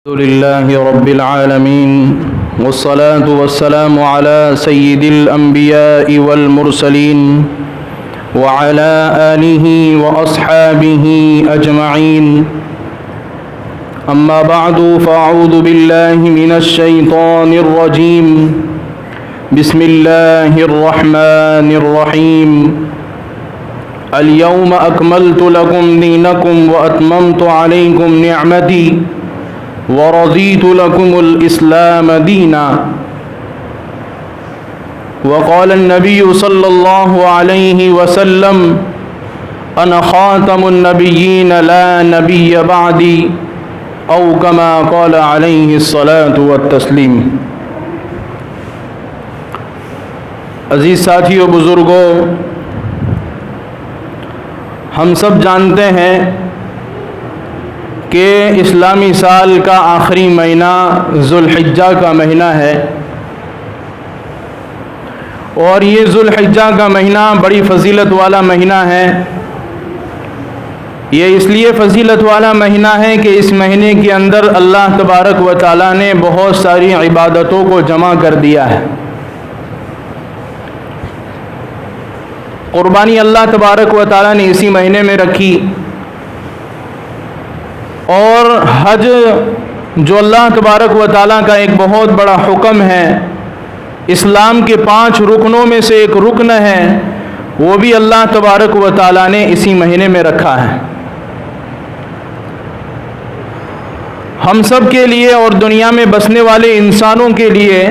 अल्हम्दुलिल्लाहि रब्बिल आलमीन वस्सलातु वस्सलामु अला सय्यिदिल अंबिया'i वल मुरसलीन व अला आलिहि व अस्हाबिहि अजमईन अम्मा बअदु फ़अऊज़ु बिल्लाहि मिनश शैतानिर रजीम बिस्मिल्लाहिर रहमानिर रहीम अल यौम अकमलतु लकुम दीनकुम व अतममतु अलैकुम निअमती व रज़ीतु लकुमुल इस्लाम दीना व क़ाल नबिय्यु सल्लल्लाहु अलैहि वसल्लम अना ख़ातमुन नबिय्यीन ला नबिय्य बअदी औ कमा क़ाल अलैहि अस्सलातु वत्तस्लीम। अज़ीज़ साथियों, बुज़ुर्गों, हम सब जानते हैं कि इस्लामी साल का आखिरी महीना ज़ुल्हिज्जा का महीना है और ये ज़ुल्हिज्जा का महीना बड़ी फ़जीलत वाला महीना है। ये इसलिए फ़जीलत वाला महीना है कि इस महीने के अंदर अल्लाह तबारक व तआला ने बहुत सारी इबादतों को जमा कर दिया है। क़ुरबानी अल्लाह तबारक व तआला ने इसी महीने में रखी और हज जो अल्लाह तबारक व तआला का एक बहुत बड़ा हुक्म है, इस्लाम के 5 रुकनों में से एक रुकन है, वो भी अल्लाह तबारक व तआला ने इसी महीने में रखा है। हम सब के लिए और दुनिया में बसने वाले इंसानों के लिए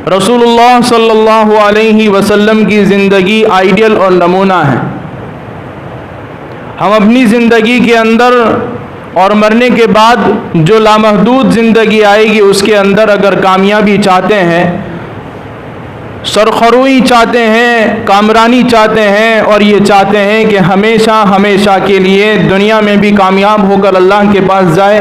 रसूलुल्लाह सल्लल्लाहु अलैहि वसल्लम की ज़िंदगी आइडियल और नमूना है। हम अपनी ज़िंदगी के अंदर और मरने के बाद जो लामहदूद ज़िंदगी आएगी उसके अंदर अगर कामयाबी चाहते हैं, सरखरुई चाहते हैं, कामरानी चाहते हैं और ये चाहते हैं कि हमेशा हमेशा के लिए दुनिया में भी कामयाब होकर अल्लाह के पास जाए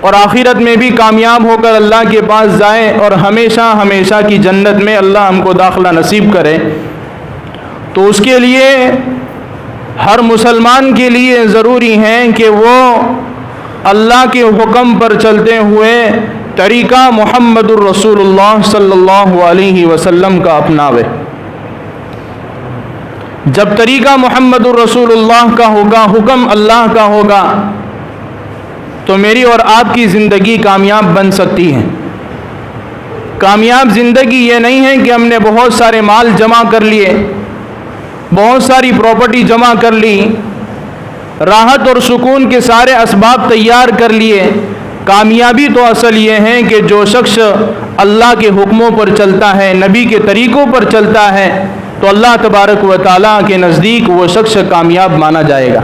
और आखिरत में भी कामयाब होकर अल्लाह के पास जाए और हमेशा हमेशा की जन्नत में अल्लाह हमको दाखिला नसीब करे, तो उसके लिए हर मुसलमान के लिए ज़रूरी है कि वो अल्लाह के हुक्म पर चलते हुए तरीक़ा मुहम्मदुर रसूलुल्लाह सल्लल्लाहु अलैहि वसल्लम का अपनावे। जब तरीक़ा मुहम्मदुर रसूलुल्लाह का होगा, हुक्म अल्लाह का होगा, तो मेरी और आपकी ज़िंदगी कामयाब बन सकती है। कामयाब ज़िंदगी ये नहीं है कि हमने बहुत सारे माल जमा कर लिए, बहुत सारी प्रॉपर्टी जमा कर ली, राहत और सुकून के सारे असबाब तैयार कर लिए। कामयाबी तो असल ये है कि जो शख्स अल्लाह के हुक्मों पर चलता है, नबी के तरीक़ों पर चलता है, तो अल्लाह तबारक व तआला के नज़दीक वो शख्स कामयाब माना जाएगा।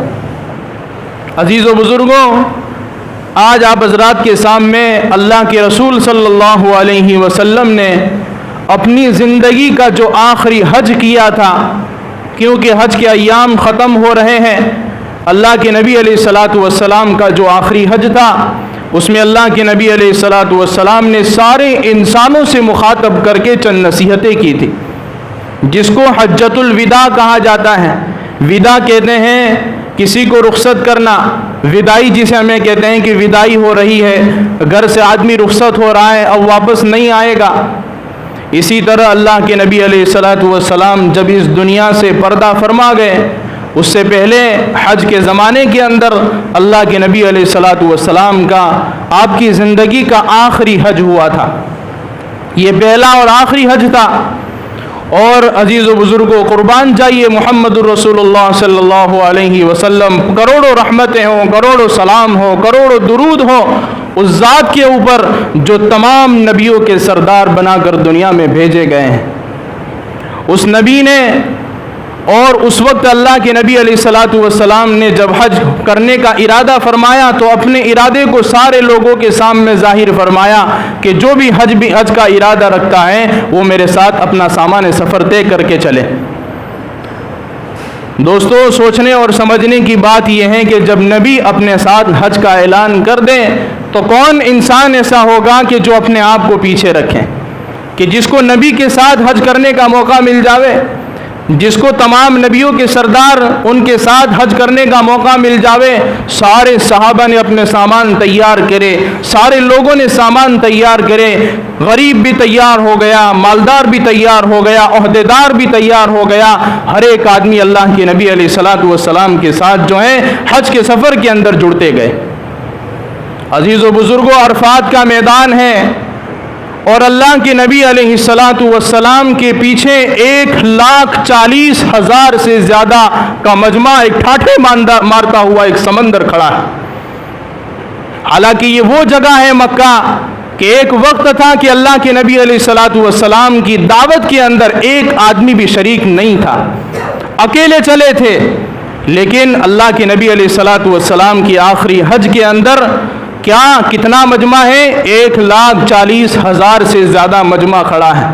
अज़ीज़ व बुज़ुर्गों, आज आप हज़रात के सामने अल्लाह के रसूल सल्लल्लाहु अलैहि वसल्लम ने अपनी ज़िंदगी का जो आखिरी हज किया था, क्योंकि हज के अय्याम ख़त्म हो रहे हैं, अल्लाह के नबी अलैहिस्सलातु वस्सलाम का जो आखिरी हज था उसमें अल्लाह के नबी अलैहिस्सलातु वस्सलाम ने सारे इंसानों से मुखातब करके चंद नसीहतें की थी, जिसको हज्जतुल विदा कहा जाता है। विदा कहते हैं किसी को रुखसत करना, विदाई जिसे हमें कहते हैं कि विदाई हो रही है, घर से आदमी रुखसत हो रहा है, अब वापस नहीं आएगा। इसी तरह अल्लाह के नबी अलैहिस्सलातु वस्सलाम जब इस दुनिया से पर्दा फरमा गए, उससे पहले हज के ज़माने के अंदर अल्लाह के नबी अलैहिस्सलातु वस्सलाम का आपकी ज़िंदगी का आखिरी हज हुआ था। ये पहला और आखिरी हज था। और अजीज़ व बुज़ुर्गों, क़ुरबान जाइए मुहम्मदुर रसूलुल्लाह सल्लल्लाहु अलैहि वसल्लम, करोड़ों रहमतें हों, करोड़ों सलाम हो, करोड़ों दुरूद हो उस ज़ात के ऊपर जो तमाम नबियों के सरदार बनाकर दुनिया में भेजे गए हैं। उस नबी ने और उस वक्त अल्लाह के नबी अलैहिस्सलातु वस्सलाम ने जब हज करने का इरादा फरमाया तो अपने इरादे को सारे लोगों के सामने ज़ाहिर फरमाया कि जो भी हज का इरादा रखता है वो मेरे साथ अपना सामान सफ़र तय करके चले। दोस्तों, सोचने और समझने की बात यह है कि जब नबी अपने साथ हज का ऐलान कर दें तो कौन इंसान ऐसा होगा कि जो अपने आप को पीछे रखें, कि जिसको नबी के साथ हज करने का मौका मिल जावे। जिसको तमाम नबियों के सरदार उनके साथ हज करने का मौका मिल जावे, सारे सहाबा ने अपने सामान तैयार करे, सारे लोगों ने सामान तैयार करे, गरीब भी तैयार हो गया, मालदार भी तैयार हो गया, ओहदेदार भी तैयार हो गया। हर एक आदमी अल्लाह के नबी अलैहिस्सलातु वस्सलाम के साथ जो है हज के सफ़र के अंदर जुड़ते गए। अजीज़ व बुज़ुर्गों, अरफात का मैदान है और अल्लाह के नबी अलैहिस्सलातु वस्सलाम के पीछे 1,40,000 से ज़्यादा का मजमा एक ठाठे मारता हुआ एक समंदर खड़ा है। हालांकि ये वो जगह है मक्का कि एक वक्त था कि अल्लाह के नबी अलैहिस्सलातु वस्सलाम की दावत के अंदर एक आदमी भी शरीक नहीं था, अकेले चले थे। लेकिन अल्लाह के नबी अलैहिस्सलातु वस्सलाम की आखिरी हज के अंदर कितना मजमा है? 1,40,000 से ज़्यादा मजमा खड़ा है।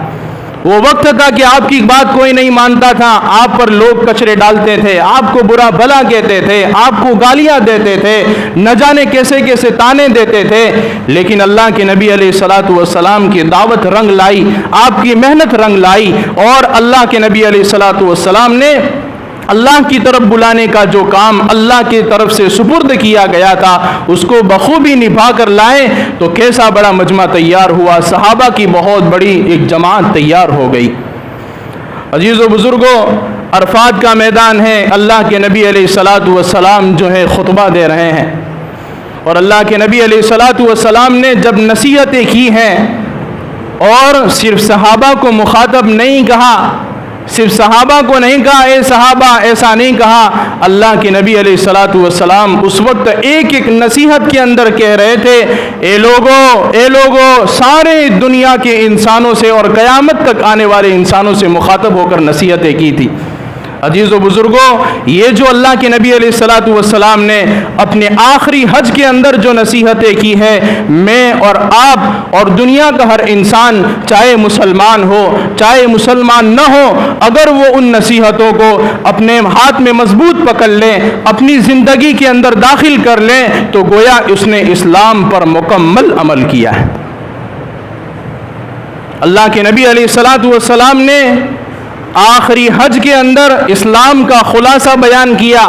वो वक्त था कि आपकी बात कोई नहीं मानता था, आप पर लोग कचरे डालते थे, आपको बुरा भला कहते थे, आपको गालियां देते थे, न जाने कैसे कैसे ताने देते थे। लेकिन अल्लाह के नबी अलैहिस्सलातु वस्सलाम की दावत रंग लाई, आपकी मेहनत रंग लाई, और अल्लाह के नबी अलैहिस्सलातु वस्सलाम ने अल्लाह की तरफ बुलाने का जो काम अल्लाह की तरफ से सुपुर्द किया गया था उसको बखूबी निभा कर लाए, तो कैसा बड़ा मजमा तैयार हुआ, सहाबा की बहुत बड़ी एक जमात तैयार हो गई। अजीज़ व बुज़ुर्गों, अरफात का मैदान है, अल्लाह के नबी अलैहिस्सलातु वस्सलाम जो है खुतबा दे रहे हैं, और अल्लाह के नबी अलैहिस्सलातु वस्सलाम ने जब नसीहतें की हैं, और सिर्फ सहाबा को मुखातब नहीं कहा, सिर्फ सहाबा को नहीं कहा ए सहाबा, ऐसा नहीं कहा। अल्लाह के नबी अलैहिस्सलातु वस्सलाम उस वक्त एक एक नसीहत के अंदर कह रहे थे, ए लोगो, सारे दुनिया के इंसानों से और क़यामत तक आने वाले इंसानों से मुखातब होकर नसीहतें की थी। अजीज़ व बुज़ुर्गों, ये जो अल्लाह के नबी अलैहिस्सलातु वस्सलाम ने अपने आखिरी हज के अंदर जो नसीहतें की है, मैं और आप और दुनिया का हर इंसान, चाहे मुसलमान हो चाहे मुसलमान न हो, अगर वो उन नसीहतों को अपने हाथ में मजबूत पकड़ लें, अपनी ज़िंदगी के अंदर दाखिल कर लें, तो गोया उसने इस्लाम पर मुकम्मल अमल किया है। अल्लाह के नबी अलैहिस्सलातु वस्सलाम ने आखिरी हज के अंदर इस्लाम का खुलासा बयान किया,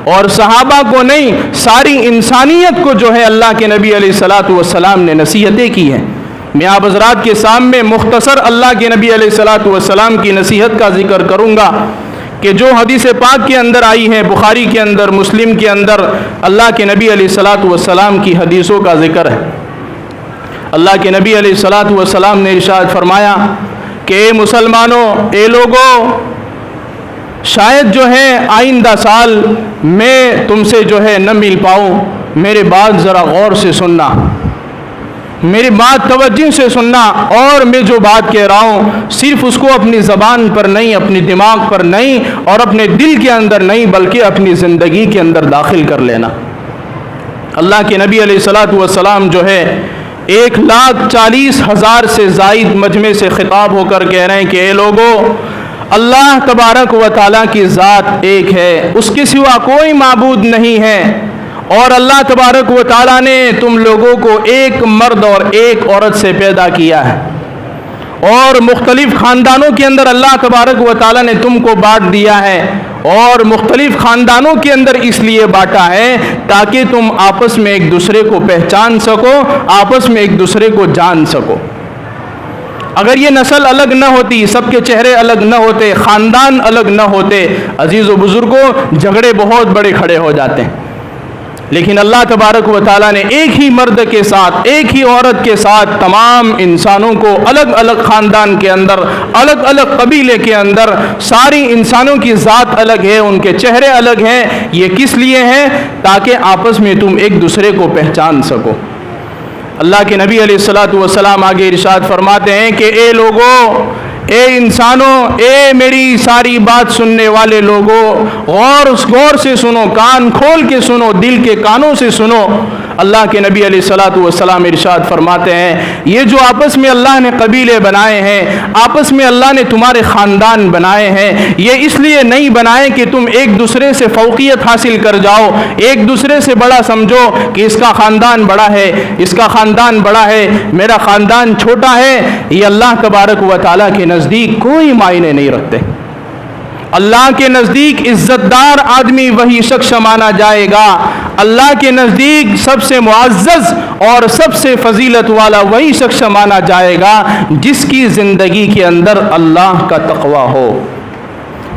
और सहाबा को नहीं, सारी इंसानियत को जो है अल्लाह के नबी अलैहिस्सलातु वस्सलाम ने नसीहतें की हैं। मैं आप हज़रात के सामने मुख्तसर अल्लाह के नबी अलैहिस्सलातु वस्सलाम की नसीहत का जिक्र करूँगा कि जो हदीस पाक के अंदर आई है, बुखारी के अंदर, मुस्लिम के अंदर अल्लाह के नबी अलैहिस्सलातु वस्सलाम की हदीसों का जिक्र है। अल्लाह के नबी अलैहिस्सलातु वस्सलाम ने इरशाद फरमाया कि मुसलमानों, ए लोगों, शायद जो है आइंदा साल मैं तुमसे जो है न मिल पाऊँ। मेरे बात ज़रा गौर से सुनना, मेरी बात तवज्जो से सुनना, और मैं जो बात कह रहा हूँ सिर्फ उसको अपनी ज़बान पर नहीं, अपनी दिमाग पर नहीं, और अपने दिल के अंदर नहीं, बल्कि अपनी ज़िंदगी के अंदर दाखिल कर लेना। अल्लाह के नबी अलैहिस्सलातु वस्सलाम जो है 1,40,000 से ज़ायद मजमे से खिताब होकर कह रहे हैं कि ए लोगों, अल्लाह तबारक व तआला की ज़ात एक है, उसके सिवा कोई माबूद नहीं है, और अल्लाह तबारक व तआला ने तुम लोगों को एक मर्द और एक औरत से पैदा किया है, और मुख्तलिफ ख़ानदानों के अंदर अल्लाह तबारक व तआला ने तुमको बांट दिया है, और मुख्तलिफ ख़ानदानों के अंदर इसलिए बांटा है ताकि तुम आपस में एक दूसरे को पहचान सको, आपस में एक दूसरे को जान सको। अगर ये नस्ल अलग न होती, सबके चेहरे अलग न होते, ख़ानदान अलग न होते, अजीज़ व बुज़ुर्गों, झगड़े बहुत बड़े खड़े हो जाते हैं। लेकिन अल्लाह तबारक व तआला ने एक ही मर्द के साथ, एक ही औरत के साथ तमाम इंसानों को अलग अलग ख़ानदान के अंदर, अलग अलग कबीले के अंदर, सारी इंसानों की ज़ात अलग है, उनके चेहरे अलग हैं। ये किस लिए हैं? ताकि आपस में तुम एक दूसरे को पहचान सको। अल्लाह के नबी अलैहिस्सलातु वस्सलाम आगे इरशाद फरमाते हैं कि ए लोगों, ए इंसानों, ए मेरी सारी बात सुनने वाले लोगों, गौर से सुनो, कान खोल के सुनो, दिल के कानों से सुनो। अल्लाह के नबी अलैहिस्सलातु वस्सलाम इरशाद फरमाते हैं, ये जो आपस में अल्लाह ने कबीले बनाए हैं, आपस में अल्लाह ने तुम्हारे ख़ानदान बनाए हैं, ये इसलिए नहीं बनाए कि तुम एक दूसरे से फ़ौक़ियत हासिल कर जाओ, एक दूसरे से बड़ा समझो कि इसका ख़ानदान बड़ा है, इसका ख़ानदान बड़ा है, मेरा ख़ानदान छोटा है। ये अल्लाह तबारक व तआला के नज़दीक कोई मायने नहीं रखते। अल्लाह के नज़दीक इज़्ज़तदार आदमी वही शख्स माना जाएगा, अल्लाह के नज़दीक सबसे मुअज़्ज़ज़ और सबसे फजीलत वाला वही शख्स माना जाएगा जिसकी ज़िंदगी के अंदर अल्लाह का तक़वा हो,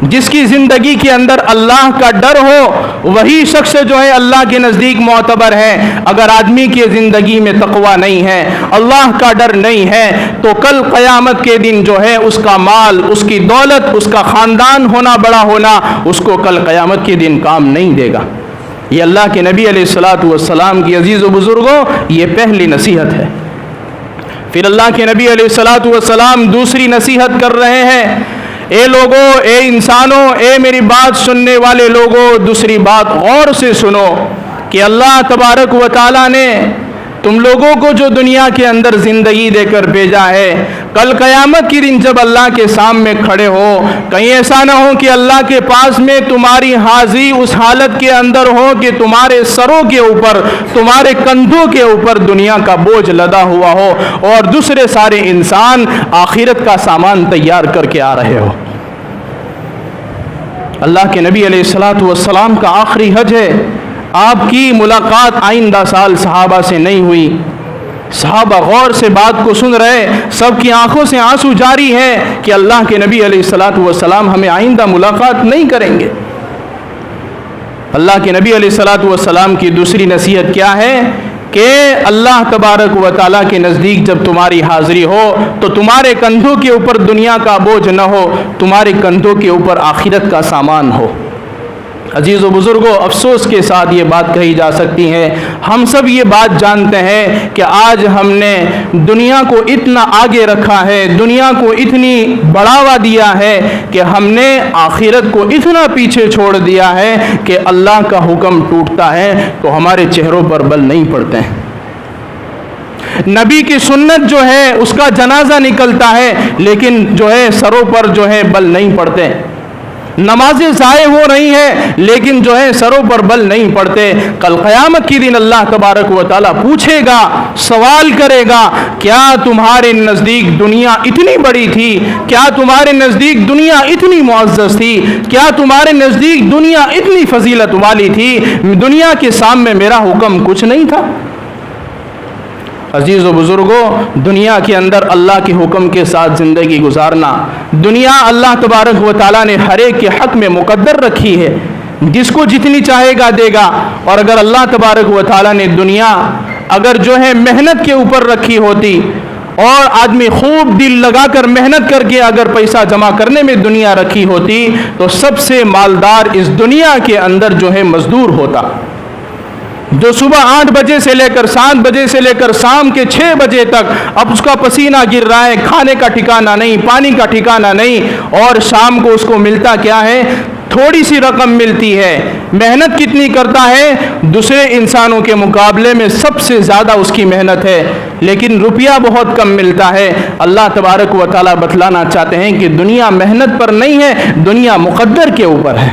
जिसकी ज़िंदगी के अंदर अल्लाह का डर हो, वही शख्स जो है अल्लाह के नज़दीक मोतबर है। अगर आदमी की ज़िंदगी में तक़वा नहीं है, अल्लाह का डर नहीं है, तो कल क़यामत के दिन जो है उसका माल, उसकी दौलत, उसका ख़ानदान होना, बड़ा होना, उसको कल क़यामत के दिन काम नहीं देगा। ये अल्लाह के नबी अलैहिस्सलातु वस्सलाम की अजीज़ व बुज़ुर्गों, ये पहली नसीहत है। फिर अल्लाह के नबी अलैहिस्सलातु वस्सलाम दूसरी नसीहत कर रहे हैं, ए लोगों, ए इंसानों, ए मेरी बात सुनने वाले लोगों, दूसरी बात गौर से सुनो कि अल्लाह तबारक व तआला ने तुम लोगों को जो दुनिया के अंदर ज़िंदगी देकर भेजा है, कल क़यामत के दिन जब अल्लाह के सामने खड़े हो, कहीं ऐसा ना हो कि अल्लाह के पास में तुम्हारी हाज़िरी उस हालत के अंदर हो कि तुम्हारे सरों के ऊपर, तुम्हारे कंधों के ऊपर दुनिया का बोझ लदा हुआ हो और दूसरे सारे इंसान आखिरत का सामान तैयार करके आ रहे हो। अल्लाह के नबी अलैहिस्सलातु वस्सलाम का आखिरी हज है, आपकी मुलाकात आइंदा साल सहाबा से नहीं हुई। सहाबा गौर से बात को सुन रहे, सबकी आंखों से आंसू जारी है कि अल्लाह के नबी अलैहिस्सलातु वस्सलाम हमें आइंदा मुलाकात नहीं करेंगे। अल्लाह के नबी अलैहिस्सलातु वस्सलाम की दूसरी नसीहत क्या है कि अल्लाह तबारक व तआला के नज़दीक जब तुम्हारी हाज़िरी हो तो तुम्हारे कंधों के ऊपर दुनिया का बोझ न हो, तुम्हारे कंधों के ऊपर आखिरत का सामान हो। अजीज़ व बुज़ुर्गों, अफसोस के साथ ये बात कही जा सकती है, हम सब ये बात जानते हैं कि आज हमने दुनिया को इतना आगे रखा है, दुनिया को इतनी बढ़ावा दिया है कि हमने आखिरत को इतना पीछे छोड़ दिया है कि अल्लाह का हुक्म टूटता है तो हमारे चेहरों पर बल नहीं पड़ते हैं। नबी की सुन्नत जो है उसका जनाजा निकलता है, लेकिन जो है सरों पर जो है बल नहीं पड़ते। नमाजें ज़ाये हो रही हैं, लेकिन जो है सरों पर बल नहीं पड़ते। कल क़यामत के दिन अल्लाह तबारक व तआला पूछेगा, सवाल करेगा, क्या तुम्हारे नज़दीक दुनिया इतनी बड़ी थी? क्या तुम्हारे नज़दीक दुनिया इतनी मुअज़्ज़ज़ थी? क्या तुम्हारे नज़दीक दुनिया इतनी फजीलत वाली थी? दुनिया के सामने मेरा हुक्म कुछ नहीं था? अजीज़ व बुज़ुर्गों, दुनिया के अंदर अल्लाह के हुक्म के साथ ज़िंदगी गुजारना, दुनिया अल्लाह तबारक व तआला ने हर एक के हक़ में मुक़द्दर रखी है, जिसको जितनी चाहेगा देगा। और अगर अल्लाह तबारक व तआला ने दुनिया अगर जो है मेहनत के ऊपर रखी होती और आदमी खूब दिल लगाकर मेहनत करके अगर पैसा जमा करने में दुनिया रखी होती तो सबसे मालदार इस दुनिया के अंदर जो है मज़दूर होता, जो सुबह 8 बजे से लेकर 7 बजे से लेकर शाम के 6 बजे तक अब उसका पसीना गिर रहा है, खाने का ठिकाना नहीं, पानी का ठिकाना नहीं, और शाम को उसको मिलता क्या है? थोड़ी सी रकम मिलती है। मेहनत कितनी करता है? दूसरे इंसानों के मुकाबले में सबसे ज़्यादा उसकी मेहनत है, लेकिन रुपया बहुत कम मिलता है। अल्लाह तबारक व तआला बतलाना चाहते हैं कि दुनिया मेहनत पर नहीं है, दुनिया मुक़द्दर के ऊपर है,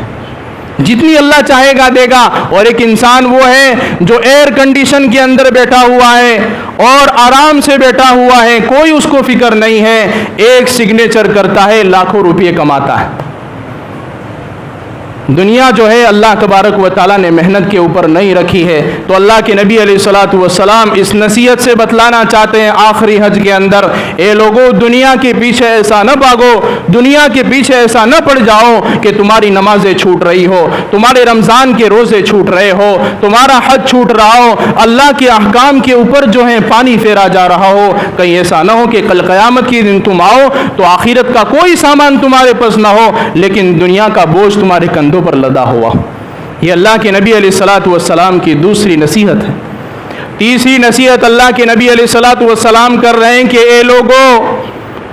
जितनी अल्लाह चाहेगा देगा। और एक इंसान वो है जो एयर कंडीशन के अंदर बैठा हुआ है और आराम से बैठा हुआ है, कोई उसको फिक्र नहीं है, एक सिग्नेचर करता है, लाखों रुपये कमाता है। दुनिया जो है अल्लाह तबारक व तआला ने मेहनत के ऊपर नहीं रखी है। तो अल्लाह के नबी अलैहिस्सलातु वस्सलाम इस नसीहत से बतलाना चाहते हैं आखिरी हज के अंदर, ए लोगों, दुनिया के पीछे ऐसा न भागो, दुनिया के पीछे ऐसा न पड़ जाओ कि तुम्हारी नमाजें छूट रही हो, तुम्हारे रमज़ान के रोज़े छूट रहे हो, तुम्हारा हज छूट रहा हो, अल्लाह के अहकाम के ऊपर जो है पानी फेरा जा रहा हो। कहीं ऐसा न हो कि कल क़यामत के दिन तुम आओ तो आखिरत का कोई सामान तुम्हारे पास न हो, लेकिन दुनिया का बोझ तुम्हारे कंधों पर लदा हुआ। ये अल्लाह के नबी अलैहिस्सलातु वस्सलाम की दूसरी नसीहत है। तीसरी नसीहत अल्लाह के नबी अलैहिस्सलातु वस्सलाम कर रहे हैं कि ए लोगों,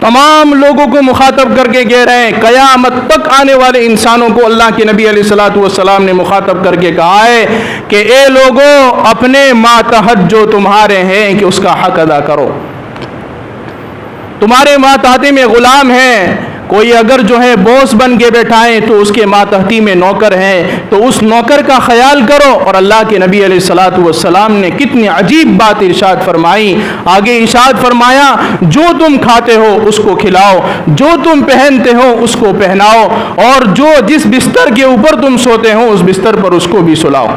तमाम लोगों को मुखातब करके कह रहे हैं, क़यामत तक आने वाले इंसानों को अल्लाह के नबी अलैहिस्सलातु वस्सलाम ने मुखातब करके कहा है कि ए लोगों, अपने मातहत जो तुम्हारे हैं कि उसका हक अदा करो। तुम्हारे मातहत में ग़ुलाम हैं, कोई अगर जो है बॉस बन के बैठा है तो उसके मातहती में नौकर हैं, तो उस नौकर का ख्याल करो। और अल्लाह के नबी अलैहिस्सलातु वस्सलाम ने कितनी अजीब बात इरशाद फरमाई। आगे इरशाद फरमाया, जो तुम खाते हो उसको खिलाओ, जो तुम पहनते हो उसको पहनाओ, और जो जिस बिस्तर के ऊपर तुम सोते हो उस बिस्तर पर उसको भी सुलाओ।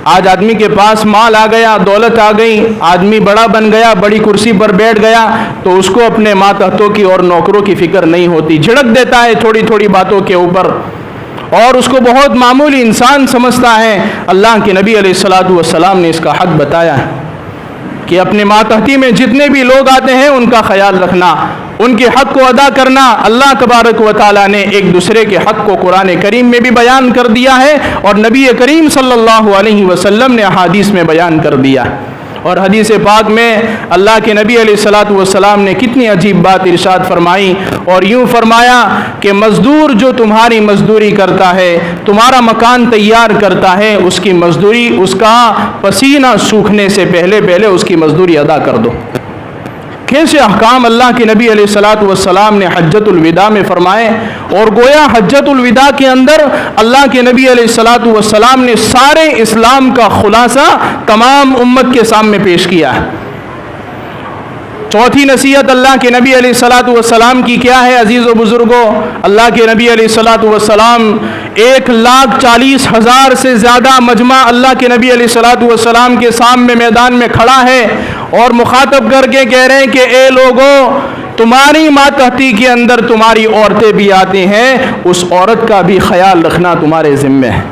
आज आदमी के पास माल आ गया, दौलत आ गई, आदमी बड़ा बन गया, बड़ी कुर्सी पर बैठ गया, तो उसको अपने मातहतों की और नौकरों की फिक्र नहीं होती, झिड़क देता है थोड़ी थोड़ी बातों के ऊपर और उसको बहुत मामूली इंसान समझता है। अल्लाह के नबी अलैहिस्सलातु वस्सलाम ने इसका हक बताया है कि अपने मातहती में जितने भी लोग आते हैं उनका ख्याल रखना, उनके हक़ को अदा करना। अल्लाह तबारक व तआला ने एक दूसरे के हक़ को कुरान करीम में भी बयान कर दिया है और नबी करीम सल्लल्लाहु अलैहि वसल्लम ने हदीस में बयान कर दिया। और हदीस पाक में अल्लाह के नबी अलैहिस्सलातु वस्सलाम ने कितनी अजीब बात इरशाद फरमाई और यूँ फरमाया कि मज़दूर जो तुम्हारी मज़दूरी करता है, तुम्हारा मकान तैयार करता है, उसकी मज़दूरी, उसका पसीना सूखने से पहले पहले उसकी मज़दूरी अदा कर दो। कैसे अहकाम अल्लाह के नबी अलैहिस्सलातु वस्सलाम ने हज्जतुल विदा में फरमाए और गोया हज्जतुल विदा के अंदर अल्लाह के नबी अलैहिस्सलातु वस्सलाम ने सारे इस्लाम का खुलासा तमाम उम्मत के सामने पेश किया है। चौथी नसीहत अल्लाह के नबी अलैहिस्सलातु वस्सलाम की क्या है अजीज़ व बुज़ुर्गों? अल्लाह के नबी अलैहिस्सलातु वस्सलाम 1,40,000 से ज़्यादा मजमा अल्लाह के नबी अलैहिस्सलातु वस्सलाम के सामने मैदान में खड़ा है और मुखातब करके कह रहे हैं कि ए लोगों, तुम्हारी मातहती के अंदर तुम्हारी औरतें भी आती हैं, उस औरत का भी ख्याल रखना तुम्हारे ज़िम्मे है,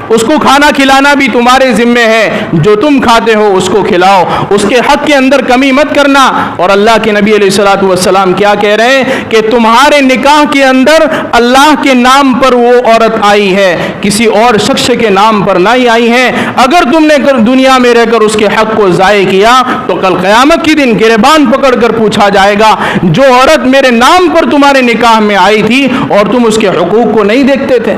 उसको खाना खिलाना भी तुम्हारे ज़िम्मे है, जो तुम खाते हो उसको खिलाओ, उसके हक़ के अंदर कमी मत करना। और अल्लाह के नबी अलैहिस्सलातु वस्सलाम क्या कह रहे हैं कि तुम्हारे निकाह के अंदर अल्लाह के नाम पर वो औरत आई है, किसी और शख्स के नाम पर नहीं आई है। अगर तुमने दुनिया में रहकर उसके हक़ को ज़ाये किया तो कल क़यामत के दिन गिरबान पकड़ कर पूछा जाएगा, जो औरत मेरे नाम पर तुम्हारे निकाह में आई थी और तुम उसके हुकूक को नहीं देखते थे।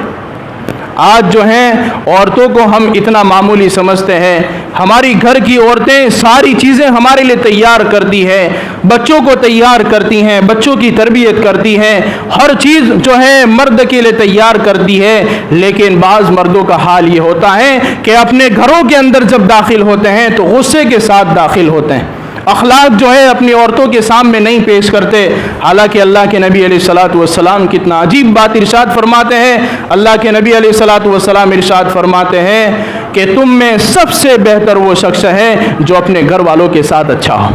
आज जो हैं औरतों को हम इतना मामूली समझते हैं। हमारी घर की औरतें सारी चीज़ें हमारे लिए तैयार करती हैं, बच्चों को तैयार करती हैं, बच्चों की तरबियत करती हैं, हर चीज़ जो है मर्द के लिए तैयार करती है। लेकिन बाज़ मर्दों का हाल ये होता है कि अपने घरों के अंदर जब दाखिल होते हैं तो गुस्से के साथ दाखिल होते हैं, अखलाक जो है अपनी औरतों के सामने नहीं पेश करते। हालांकि अल्लाह के नबी अलैहिस्सलातु वस्सलाम कितना अजीब बात इरशाद फरमाते हैं। अल्लाह के नबी अलैहिस्सलातु वस्सलाम इरशाद फरमाते हैं कि तुम में सबसे बेहतर वो शख्स है जो अपने घर वालों के साथ अच्छा हो।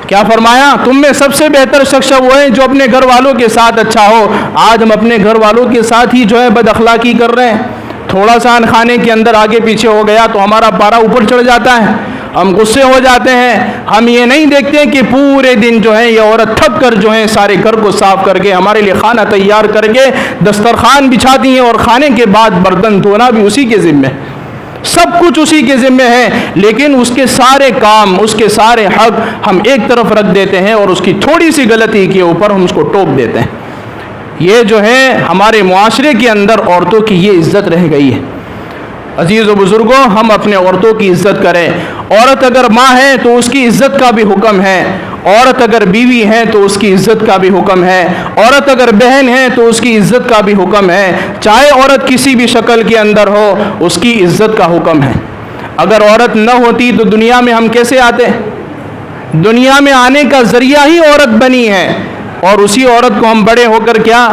क्या फरमाया? तुम में सबसे बेहतर शख्स वो है जो अपने घर वालों के साथ अच्छा हो। आज हम अपने घर वालों के साथ ही जो है बद अखलाकी कर रहे हैं। थोड़ा सा खाने के अंदर आगे पीछे हो गया तो हमारा पारा ऊपर चढ़ जाता है, हम गुस्से हो जाते हैं। हम ये नहीं देखते कि पूरे दिन जो है ये औरत थक कर जो है सारे घर को साफ करके हमारे लिए खाना तैयार करके दस्तरखान बिछाती हैं और खाने के बाद बर्तन धोना भी उसी के ज़िम्मे, सब कुछ उसी के ज़िम्मे है। लेकिन उसके सारे काम, उसके सारे हक हम एक तरफ रख देते हैं और उसकी थोड़ी सी गलती के ऊपर हम उसको टोक देते हैं। ये जो है हमारे मुआशरे के अंदर औरतों की ये इज़्ज़त रह गई है। अजीज़ व बुज़ुर्गों, हम अपने औरतों की इज़्ज़त करें। औरत अगर माँ है तो उसकी इज़्ज़त का भी हुक्म है, औरत अगर बीवी है तो उसकी इज़्ज़त का भी हुक्म है, औरत अगर बहन है तो उसकी इज़्ज़त का भी हुक्म है। चाहे औरत किसी भी शक्ल के अंदर हो, उसकी इज़्ज़त का हुक्म है। अगर औरत न होती तो दुनिया में हम कैसे आते? दुनिया में आने का ज़रिया ही औरत बनी है और उसी औरत को हम बड़े होकर क्या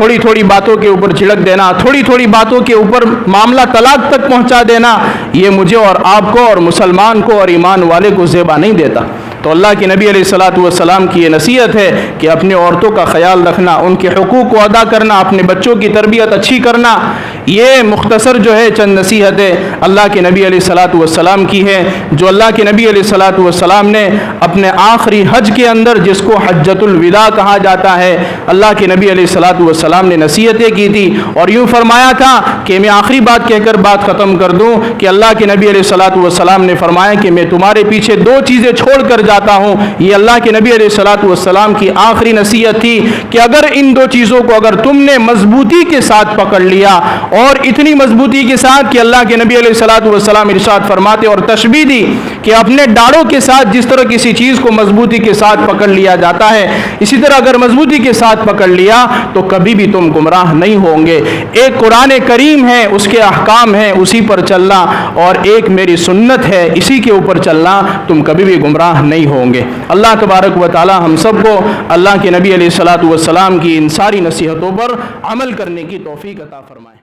थोड़ी थोड़ी बातों के ऊपर छिड़क देना, थोड़ी थोड़ी बातों के ऊपर मामला तलाक तक पहुंचा देना, ये मुझे और आपको और मुसलमान को और ईमान वाले को ज़ेबा नहीं देता। तो अल्लाह के नबी अलैहिस्सलातु वस्सलाम की ये नसीहत है कि अपने औरतों का ख्याल रखना, उनके हुकूक को अदा करना, अपने बच्चों की तरबियत अच्छी करना। ये मुख्तसर जो है चंद नसीहतें अल्लाह के नबी अलैहिस्सलातु वस्सलाम की है, जो अल्लाह के नबी अलैहिस्सलातु वस्सलाम ने अपने आखिरी हज के अंदर, जिसको हज्जतुल विदा कहा जाता है, अल्लाह के नबी अलैहिस्सलातु वस्सलाम सलाम ने नसीहतें की थी और यूँ फरमाया था कि मैं आखिरी बात कहकर बात ख़त्म कर दूँ कि अल्लाह के नबी अलैहिस्सलातु वस्सलाम ने फरमाया कि मैं तुम्हारे पीछे दो चीज़ें छोड़ कर जाता हूँ। ये अल्लाह के नबी अलैहिस्सलातु वस्सलाम की आखिरी नसीहत थी कि अगर इन दो चीज़ों को अगर तुमने मजबूती के साथ पकड़ लिया, और इतनी मजबूती के साथ कि अल्लाह के नबी अलैहिस्सलातु वस्सलाम इरशाद फरमाते और तशबीह दी कि अपने डालों के साथ जिस तरह किसी चीज़ को मजबूती के साथ पकड़ लिया जाता है, इसी तरह अगर मजबूती के साथ पकड़ लिया तो कभी भी तुम गुमराह नहीं होंगे। एक कुरान करीम है, उसके अहकाम हैं, उसी पर चलना, और एक मेरी सुन्नत है, इसी के ऊपर चलना, तुम कभी भी गुमराह नहीं होंगे। अल्लाह तबारक व तआला हम सबको अल्लाह के नबी अलैहिस्सलातु वस्सलाम की इन सारी नसीहतों पर अमल करने की तौफीक अता फरमाए।